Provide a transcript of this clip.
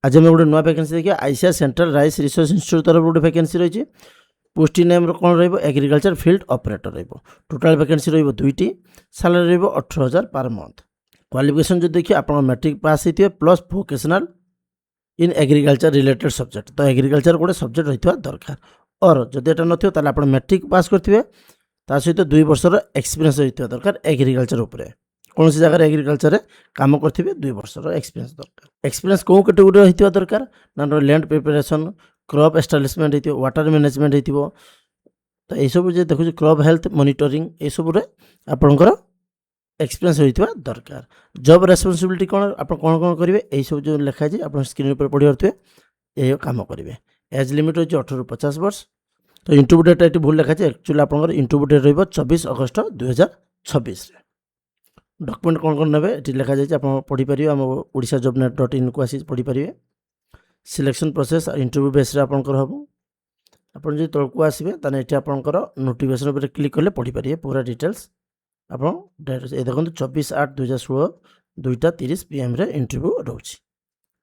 आज आम गोटे नुआ वैकेंसी देखिए ICR central rice research institute तरफ गोटे वैकेंसी रही पोस्टिंग नेम कौन agriculture field operator total vacancy रुईटी सैलरी 18,000 पर मंथ क्वालिफिकेशन जो देखिए आप मैट्रिक पास होते plus vocational in agriculture related subject तो एग्रीकल्चर गोटे सब्जेक्ट रही दरकार और जब यहाँ ना आप मैट्रिक पास करेंगे सहित 2 वर्षर एक्सपीरियंस रही दरकार एग्रीकल्चर उपरे कौन सी जगह एग्रीकल्चर काम करेंगे 2 वर्षर एक्सपीरियंस दरकार एक्सपीरियंस कौ कैटेगोरी रही दरकार ना लैंड प्रिपेरेसन क्रॉप एस्टाब्लिशमेंट हो वाटर मैनेजमेंट हो तो यह सब जो देखो क्रॉप हेल्थ मॉनिटरिंग ये सब आपंकर एक्सपीरियंस रही दरकार जॉब रेस्पॉन्सिबिलिटी कौन आप कौन कौन करेंगे यही सब जो लिखाई आप स्क्रीन पर पढ़ी पारे यही काम करेंगे एज लिमिट रही 18 ରୁ 50 वर्ष तो इंटरव्यू डेट ये भूल लिखाई एक्चुअली आपंकर इंटरव्यू डेट रही 24 अगस्त 2026 डॉक्यूमेंट कौन कौन ने ये लिखा जाए आप पढ़ी पारे आम odisha.jobnet.in को आसी पढ़ी पारे सिलेक्शन प्रोसेस इंटरव्यू बेस आपंकर हम आप जो तौक आसवे तो ये आपंकर नोटिफिकेशन उपर क्लिक कले पढ़ी पारे पूरा डिटेल्स आप देखो 24/8/2016 2:30 PM इंटरव्यू रोचे।